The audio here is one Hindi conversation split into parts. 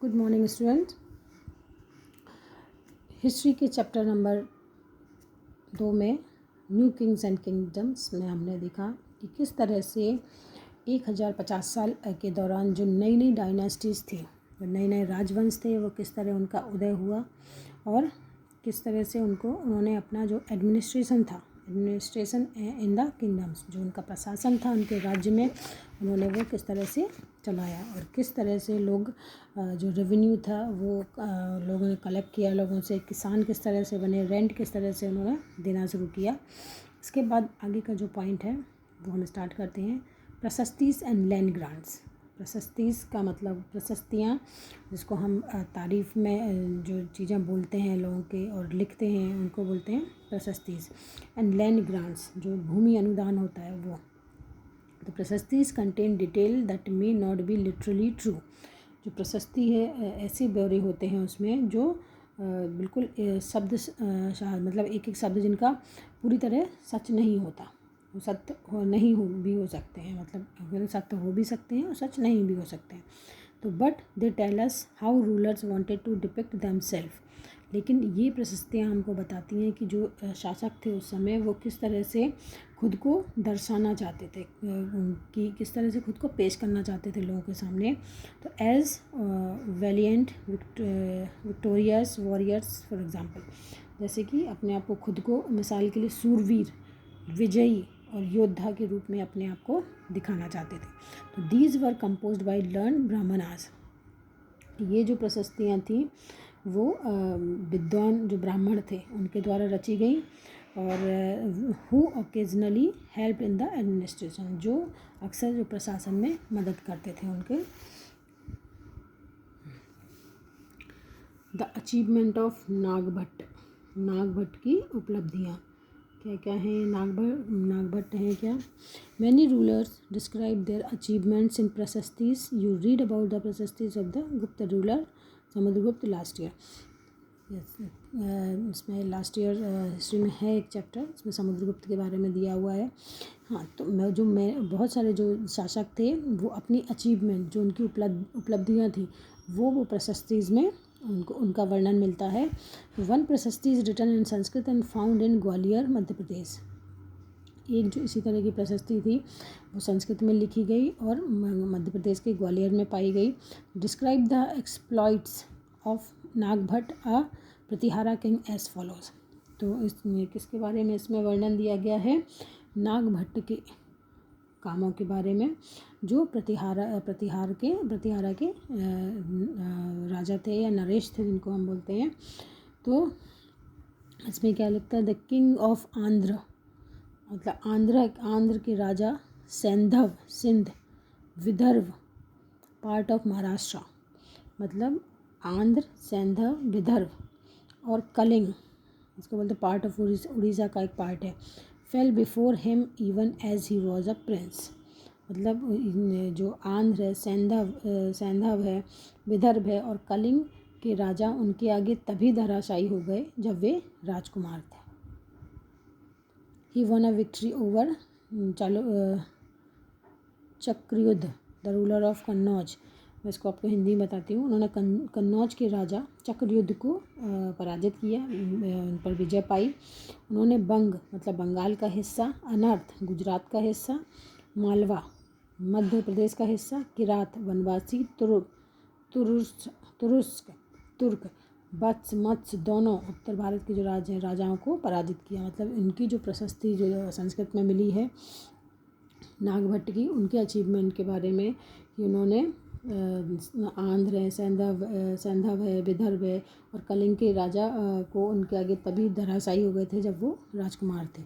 Good morning student. हिस्ट्री के चैप्टर नंबर 2 में न्यू किंग्स एंड किंगडम्स में हमने देखा कि किस तरह से 1050 साल के दौरान जो नई नई डायनेस्टीज़ थी, जो नए नए राजवंश थे, वो किस तरह उनका उदय हुआ और किस तरह से उन्होंने अपना जो एडमिनिस्ट्रेशन इन द किंगडम्स, जो उनका प्रशासन था उनके राज्य में, उन्होंने वो किस तरह से चलाया और किस तरह से लोग जो रेवेन्यू था वो लोगों ने कलेक्ट किया, लोगों से किसान किस तरह से बने, रेंट किस तरह से उन्होंने देना शुरू किया। इसके बाद आगे का जो पॉइंट है वो हम स्टार्ट करते हैं, प्रशस्तीज एंड लैंड ग्रांट्स। प्रशस्तीज का मतलब प्रशस्तियाँ, जिसको हम तारीफ़ में जो चीज़ें बोलते हैं लोगों के और लिखते हैं उनको बोलते हैं प्रशस्तीज। एंड लैंड ग्रांट्स जो भूमि अनुदान होता है वो। तो prashastis contain detail that may not be literally true. जो प्रशस्ति है ऐसे ब्यौरे होते हैं उसमें जो बिल्कुल शब्द मतलब एक एक शब्द जिनका पूरी तरह सच नहीं होता, वो सत्य नहीं भी हो सकते हैं, मतलब सत्य हो भी सकते हैं और सच नहीं भी हो सकते हैं। तो but they tell us how rulers wanted to depict themselves. लेकिन ये प्रशस्तियाँ हमको बताती हैं कि जो शासक थे उस समय वो किस तरह से खुद को दर्शाना चाहते थे, कि किस तरह से खुद को पेश करना चाहते थे लोगों के सामने। तो as valiant victorious warriors for example, जैसे कि अपने आप को खुद को मिसाल के लिए सूरवीर, विजयी और योद्धा के रूप में अपने आप को दिखाना चाहते थे। तो these were composed bye learn Brahmanas. ये जो प्रशस्तियाँ थी वो विद्वान जो ब्राह्मण थे उनके द्वारा रची गई और who occasionally help in the administration, जो अक्सर जो प्रशासन में मदद करते थे उनके। The achievement of Nagabhata. Nagabhata की उपलब्धियाँ क्या क्या हैं? नागभट्ट हैं क्या? Many rulers describe their achievements in prashastis. You read about the prashastis of the Gupta ruler Samudragupta last year. इसमें लास्ट ईयर हिस्ट्री में है एक चैप्टर, इसमें समुद्रगुप्त के बारे में दिया हुआ है। हाँ, तो मैं बहुत सारे जो शासक थे वो अपनी अचीवमेंट, जो उनकी उपलब्धियाँ थी वो प्रशस्तीज में उनका वर्णन मिलता है। One prashasti is written in Sanskrit and found in Gwalior Madhya Pradesh. एक जो इसी तरह की प्रशस्ति थी वो संस्कृत में लिखी गई और मध्य प्रदेश के ग्वालियर में पाई गई। Describe the exploits of Nagabhata a Pratihara king as follows. तो इसमें किसके बारे में इसमें वर्णन दिया गया है? नागभट्ट के कामों के बारे में, जो प्रतिहारा के राजा थे या नरेश थे जिनको हम बोलते हैं। तो इसमें क्या लिखता है? द किंग ऑफ आंध्र, मतलब आंध्र के राजा, सैंधव सिंध, विदर्भ पार्ट ऑफ महाराष्ट्र, मतलब आंध्र, सैंधव, विदर्भ और कलिंग, इसको बोलते पार्ट ऑफ उड़ीसा का एक पार्ट है। Fell before him even as he was a prince. मतलब जो आंध्र है, सैंधव है, विदर्भ है और कलिंग के राजा उनके आगे तभी धराशायी हो गए जब वे राजकुमार थे। He won a victory over Chakrayudha the ruler of Kannauj. मैं इसको आपको हिंदी में बताती हूँ। उन्होंने कन्नौज के राजा चक्रयुद्ध को पराजित किया, उन पर विजय पाई। उन्होंने बंग मतलब बंगाल का हिस्सा, अनर्थ गुजरात का हिस्सा, मालवा मध्य प्रदेश का हिस्सा, किरात वनवासी, तुर्क वत्स मत्स्य दोनों उत्तर भारत के जो राजाओं को पराजित किया। मतलब इनकी जो प्रशस्ति जो संस्कृत में मिली है नागभट्ट की, उनके अचीवमेंट के बारे में कि उन्होंने आंध्र है, सैंधव है, विदर्भ है और कलिंग के राजा को उनके आगे तभी धराशायी हो गए थे जब वो राजकुमार थे।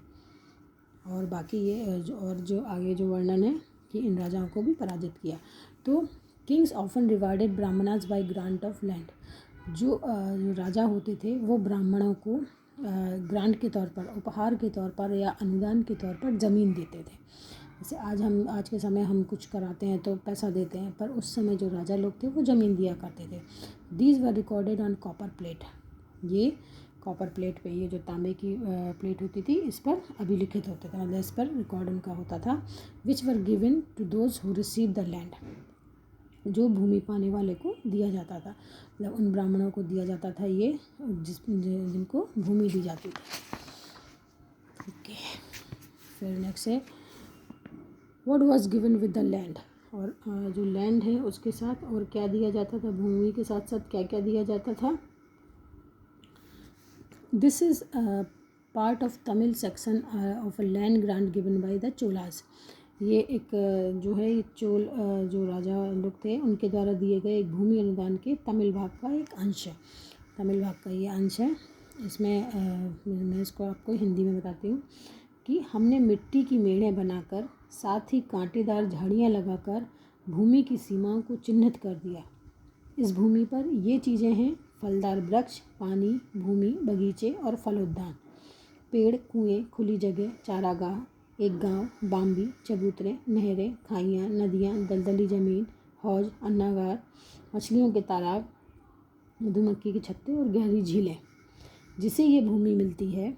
और बाकी ये और जो आगे जो वर्णन है कि इन राजाओं को भी पराजित किया। तो Kings often rewarded Brahmanas bye grant of land. जो राजा होते थे वो ब्राह्मणों को ग्रांट के तौर पर, उपहार के तौर पर या अनुदान के तौर पर ज़मीन देते थे। जैसे आज के समय हम कुछ कराते हैं तो पैसा देते हैं, पर उस समय जो राजा लोग थे वो ज़मीन दिया करते थे। These were recorded on copper plate. ये कॉपर प्लेट पे, ये जो तांबे की प्लेट होती थी, इस पर अभिलिखित होते थे, मतलब इस पर रिकॉर्ड उनका होता था। Which were given to those who receive the land. जो भूमि पाने वाले को दिया जाता था, मतलब उन ब्राह्मणों को दिया जाता था ये जिनको भूमि दी जाती थी। ओके, फिर नेक्स्ट है what was given with the land, और जो लैंड है उसके साथ और क्या दिया जाता था, भूमि के साथ साथ क्या क्या दिया जाता था। This is part of Tamil section of a land grant given by the Cholas. ये एक जो है चोल जो राजा लोग थे उनके द्वारा दिए गए एक भूमि अनुदान के तमिल भाग का एक अंश है, तमिल भाग का ये अंश है। इसमें मैं इसको आपको हिंदी में बताती हूँ कि हमने मिट्टी की मेढ़ें बनाकर साथ ही कांटेदार झाड़ियाँ लगाकर भूमि की सीमाओं को चिन्हित कर दिया। इस भूमि पर ये चीज़ें हैं फलदार वृक्ष, पानी, भूमि, बगीचे और फलोद्यान, पेड़, कुएं, खुली जगह, चारागाह, एक गांव, बाम्बी, चबूतरे, नहरें, खाइयाँ, नदियाँ, दलदली ज़मीन, हौज, अन्नागार, मछलियों के तालाब, मधुमक्खी के छत्ते और गहरी झीलें। जिसे ये भूमि मिलती है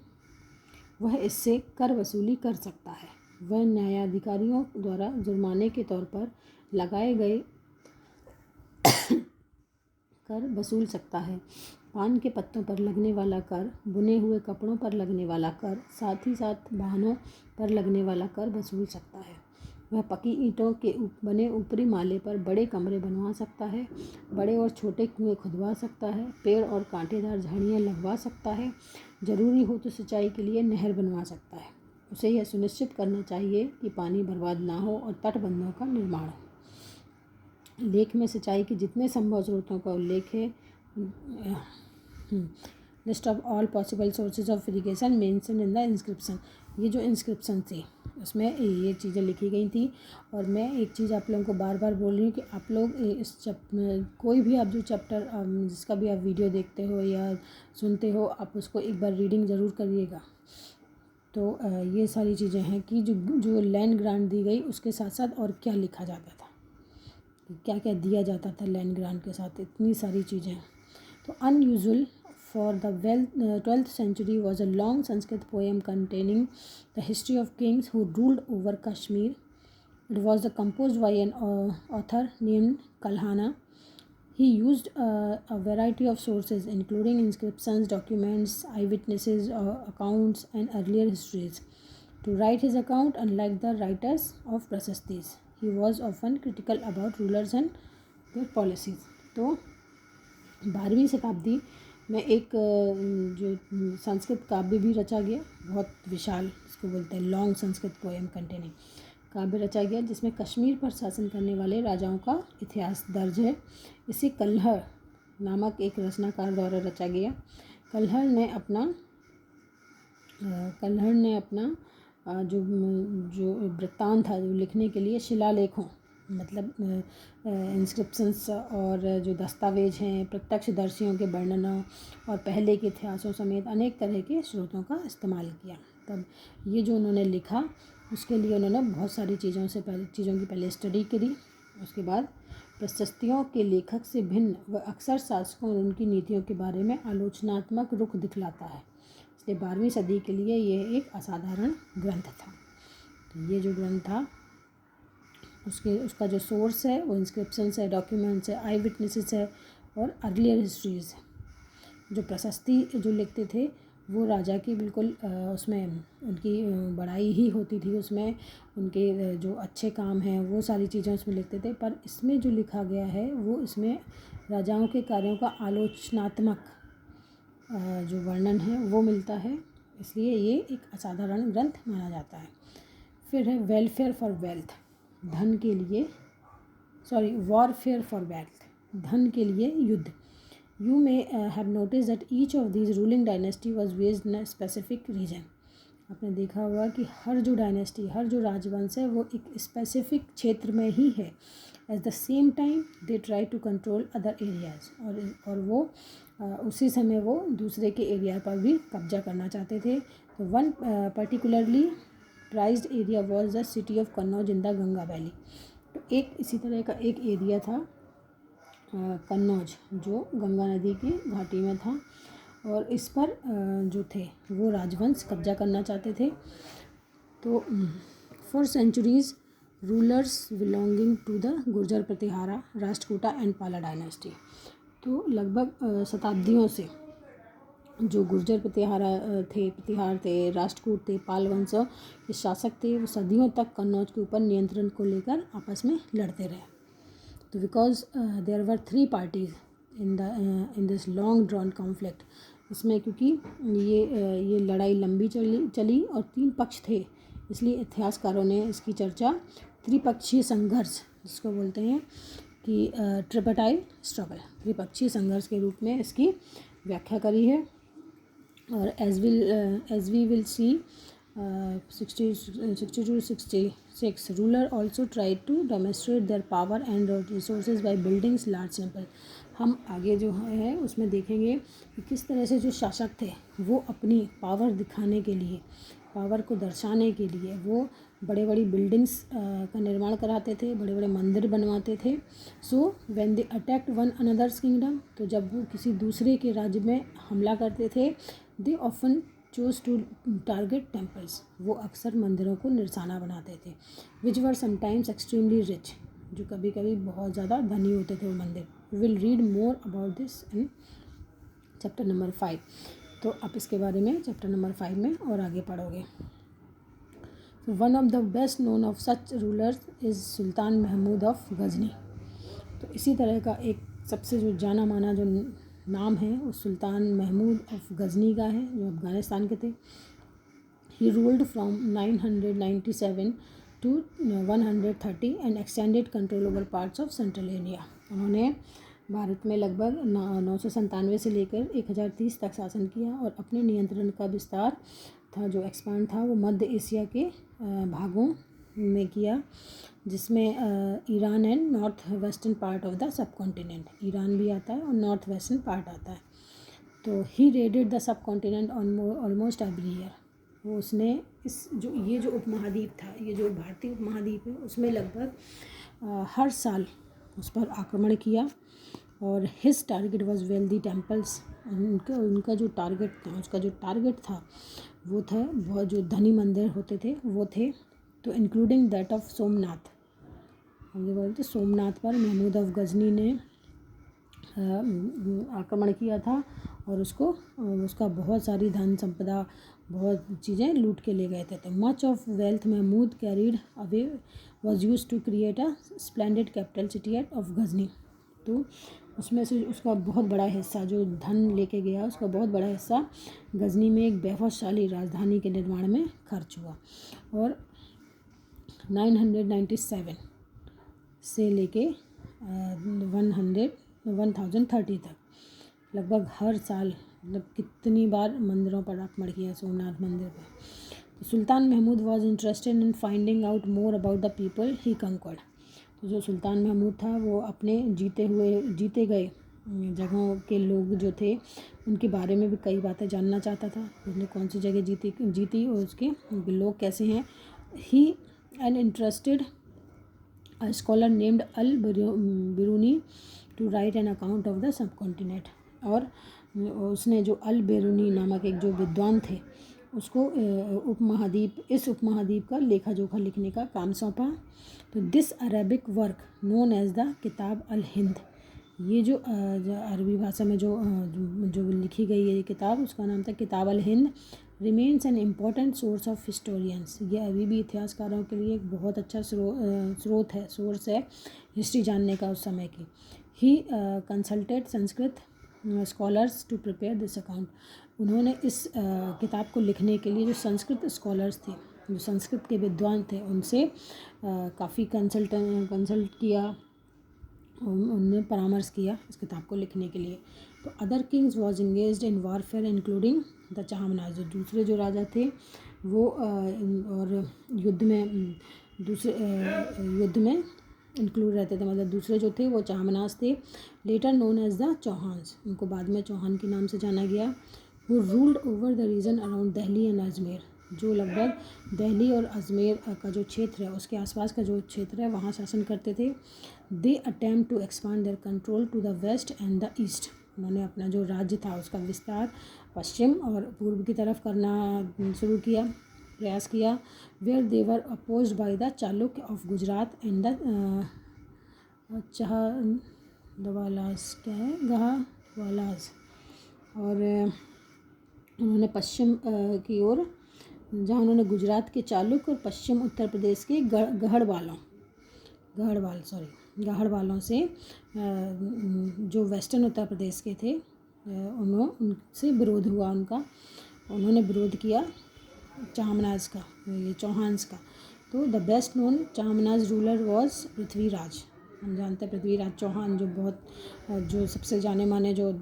वह इससे कर वसूली कर सकता है। वह न्यायाधिकारियों द्वारा जुर्माने के तौर पर लगाए गए कर वसूल सकता है। पान के पत्तों पर लगने वाला कर, बुने हुए कपड़ों पर लगने वाला कर, साथ ही साथ वाहनों पर लगने वाला कर वसूल सकता है। वह पकी ईंटों के बने ऊपरी माले पर बड़े कमरे बनवा सकता है, बड़े और छोटे कुएं खुदवा सकता है, पेड़ और कांटेदार झाड़ियाँ लगवा सकता है, ज़रूरी हो तो सिंचाई के लिए नहर बनवा सकता है। उसे यह सुनिश्चित करना चाहिए कि पानी बर्बाद ना हो और तटबंधों का निर्माण हो। लेख में सिंचाई की जितने संभव स्रोतों का उल्लेख है। List of all possible sources of irrigation mention in the inscription. ये जो इंस्क्रिप्शन थी उसमें ये चीज़ें लिखी गई थी। और मैं एक चीज़ आप लोगों को बार बार बोल रही हूँ कि आप लोग इस कोई भी आप जो चैप्टर जिसका भी आप वीडियो देखते हो या सुनते हो, आप उसको एक बार रीडिंग ज़रूर करिएगा। तो ये सारी चीज़ें हैं कि जो लैंड ग्रांट दी गई उसके साथ साथ और क्या लिखा जाता था, क्या क्या दिया जाता था लैंड ग्रांट के साथ, इतनी सारी चीज़ें। तो unusual for the 12th century was a long Sanskrit poem containing the history of kings who ruled over Kashmir. It was composed by an author named Kalhana. He used a variety of sources including inscriptions, documents, eyewitnesses, accounts and earlier histories to write his account. Unlike the writers of Prasastis, he was often critical about rulers and their policies. तो 12वीं शताब्दी में एक जो संस्कृत काव्य भी रचा गया, बहुत विशाल, इसको बोलते हैं लॉन्ग संस्कृत पोएम कंटेनिंग काव्य रचा गया, जिसमें कश्मीर पर शासन करने वाले राजाओं का इतिहास दर्ज है। इसे कल्हड़ नामक एक रचनाकार द्वारा रचा गया। कल्हड़ ने अपना जो वृत्तांत था जो लिखने के लिए शिलालेखों, मतलब इंस्क्रिप्शंस और जो दस्तावेज हैं, प्रत्यक्षदर्शियों के वर्णनों और पहले के इतिहासों समेत अनेक तरह के स्रोतों का इस्तेमाल किया। तब ये जो उन्होंने लिखा उसके लिए उन्होंने बहुत सारी चीज़ों की पहले स्टडी करी। उसके बाद प्रशस्तियों के लेखक से भिन्न व अक्सर शासकों और उनकी नीतियों के बारे में आलोचनात्मक रुख दिखलाता है, इसलिए 12वीं सदी के लिए यह एक असाधारण ग्रंथ था। तो ये जो ग्रंथ था उसका जो सोर्स है वो इंस्क्रिप्शंस है, डॉक्यूमेंट्स है, आई विटनेसेस है और अर्लियर हिस्ट्रीज़ है। जो प्रशस्ति जो लिखते थे वो राजा की बिल्कुल उसमें उनकी बड़ाई ही होती थी, उसमें उनके जो अच्छे काम हैं वो सारी चीज़ें उसमें लिखते थे। पर इसमें जो लिखा गया है वो इसमें राजाओं के कार्यों का आलोचनात्मक जो वर्णन है वो मिलता है, इसलिए ये एक असाधारण ग्रंथ माना जाता है। फिर है वेलफेयर फॉर वेल्थ, धन के लिए वॉरफेयर फॉर वेल्थ, धन के लिए युद्ध। You may have notice that each of these ruling dynasty was based in a specific region. आपने देखा होगा कि हर जो डायनेस्टी, हर जो राजवंश है वो एक स्पेसिफिक क्षेत्र में ही है। At the same time they try to control other areas, और वो उसी समय वो दूसरे के एरिया पर भी कब्जा करना चाहते थे। तो one particularly prized area was the city of Kannauj in the Ganga valley. तो एक इसी तरह का एक एरिया था कन्नौज, जो गंगा नदी की घाटी में था, और इस पर जो थे वो राजवंश कब्जा करना चाहते थे। तो for centuries rulers belonging to the Gurjara Pratihara, Rashtrakuta and Pala dynasty. तो लगभग शताब्दियों से जो गुर्जर प्रतिहार थे, राष्ट्रकूट थे, पाल वंश के शासक थे, वो सदियों तक कन्नौज के ऊपर नियंत्रण को लेकर आपस में लड़ते रहे। तो because there were 3 parties in this long drawn conflict, इसमें क्योंकि ये लड़ाई लंबी चली और 3 पक्ष थे, इसलिए इतिहासकारों ने इसकी चर्चा त्रिपक्षीय संघर्ष, जिसको बोलते हैं कि ट्रिपटाइल स्ट्रगल, त्रिपक्षीय संघर्ष के रूप में इसकी व्याख्या करी है। और as we will see 62-66 ruler also try to demonstrate their power and resources by buildings large temple. हम आगे जो है उसमें देखेंगे कि किस तरह से जो शासक थे वो अपनी पावर दिखाने के लिए, पावर को दर्शाने के लिए वो बड़े बड़ी बिल्डिंग्स का निर्माण कराते थे, बड़े बड़े मंदिर बनवाते थे। So when they attacked one another's kingdom, तो जब वो किसी दूसरे के राज्य में हमला करते थे, they often choose to target temples, वो अक्सर मंदिरों को निशाना बनाते थे, which were sometimes extremely rich, जो कभी कभी बहुत ज़्यादा धनी होते थे वो मंदिर। We will read more about this in chapter number 5। तो आप इसके बारे में चैप्टर नंबर 5 में और आगे पढ़ोगे। One of the best known of such rulers is Sultan Mahmud of Ghazni. तो इसी तरह का एक सबसे जो जाना माना जो नाम है वो सुल्तान महमूद ऑफ गजनी का है, जो अफ़गानिस्तान के थे। He ruled from 997 to 130 and extended control over parts of central India. उन्होंने भारत में लगभग 997 से लेकर 1030 तक शासन किया और अपने नियंत्रण का विस्तार था, जो एक्सपांड था, वो मध्य एशिया के भागों में किया, जिसमें Iran and north western part of the सब कॉन्टिनेंट, ईरान भी आता है और नॉर्थ वेस्टर्न पार्ट आता है। तो he raided the subcontinent almost every year. वो उसने ये जो उपमहाद्वीप था, ये जो भारतीय उपमहाद्वीप है, उसमें लगभग हर साल उस पर आक्रमण किया। और his target was wealthy temples, उनका जो टारगेट था, उसका जो टारगेट था वो था बहुत जो धनी मंदिर होते थे वो थे। तो इंक्लूडिंग दैट ऑफ सोमनाथ, हम जो बोलते सोमनाथ पर महमूद ऑफ गजनी ने आक्रमण किया था और उसका बहुत सारी धन संपदा, बहुत चीज़ें लूट के ले गए थे। तो much of wealth Mahmud carried away was use to create a splendid capital city at of Ghazni. तो उसमें से उसका बहुत बड़ा हिस्सा जो धन लेके गया, उसका बहुत बड़ा हिस्सा गजनी में एक वैभवशाली राजधानी के निर्माण में खर्च हुआ। और 997 से लेके 1030 तक लगभग हर साल, मतलब कितनी बार मंदिरों पर आक्रमण किया, सोमनाथ मंदिर पर। Sultan Mahmud was interested in finding out more about the people he conquered. तो जो सुल्तान महमूद था वो अपने जीते गए जगहों के लोग जो थे उनके बारे में भी कई बातें जानना चाहता था, उसने कौन सी जगह जीती और उसके लोग कैसे हैं। He an interested scholar named Al Biruni to write an account of the subcontinent. और उसने जो अल बिरूनी नामक एक जो विद्वान थे उसको इस उपमहाद्वीप का लेखा जोखा लिखने का काम सौंपा। तो this Arabic work known as the Kitab अल हिंद, ये जो अरबी भाषा में जो लिखी गई है ये किताब, उसका नाम था Kitab Al Hind, remains an important source of historians. ये अभी भी इतिहासकारों के लिए एक बहुत अच्छा सोर्स है हिस्ट्री जानने का उस समय की। He consulted Sanskrit scholars to prepare this account. उन्होंने इस किताब को लिखने के लिए जो संस्कृत स्कॉलर्स थे, जो संस्कृत के विद्वान थे, उनसे काफ़ी कंसल्ट किया, उनने परामर्श किया इस किताब को लिखने के लिए। तो other kings was engaged in warfare including the Chahamanas, जो दूसरे जो राजा थे वो और युद्ध में इंक्लूड रहते थे, मतलब दूसरे जो थे वो चाहमनाज थे, letter known as the Chauhans, उनको बाद में चौहान के नाम से जाना गया। वो ruled over the region around Delhi and Ajmer, जो लगभग दिल्ली और अजमेर का जो क्षेत्र है उसके आसपास का जो क्षेत्र है वहाँ शासन करते थे। They attempt to expand their control to the west and the east, उन्होंने अपना जो राज्य था उसका विस्तार पश्चिम और पूर्व की तरफ करना शुरू किया। प्रयास किया, where they were opposed by the Chalukya of Gujarat and the Gahadavalas, क्या है, गहावालास। और उन्होंने पश्चिम की ओर, जहाँ उन्होंने गुजरात के चालुक्य और पश्चिम उत्तर प्रदेश के गढ़वालों से जो वेस्टर्न उत्तर प्रदेश के थे, उनसे विरोध हुआ उनका। उन्होंने विरोध किया चाहमनाज का, ये चौहान्स का। तो the best known Chahamanas ruler was Prithviraj. हम जानते हैं पृथ्वीराज चौहान, जो सबसे जाने माने जो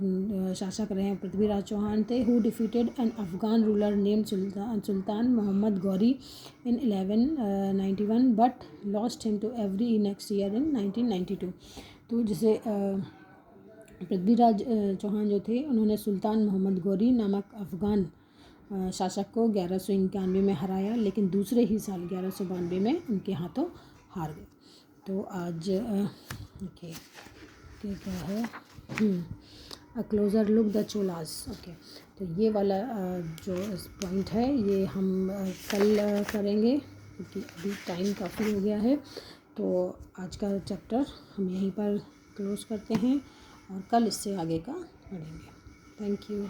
शासक रहे हैं, पृथ्वीराज चौहान थे। Who defeated an Afghan ruler named Sultan Muhammad Ghori in 1191 but lost him to every next year in 1992। तो जिसे पृथ्वीराज चौहान जो थे, उन्होंने सुल्तान मोहम्मद गौरी नामक अफगान शासक को 1191 में हराया, लेकिन दूसरे ही साल 1192 में उनके हाथों हार गए। तो आज ओके क्या है, a closer look the Cholas. Okay, तो ये वाला जो पॉइंट है ये हम कल करेंगे, क्योंकि अभी टाइम काफ़ी हो गया है। तो आज का चैप्टर हम यहीं पर क्लोज़ करते हैं और कल इससे आगे का पढ़ेंगे। Thank you.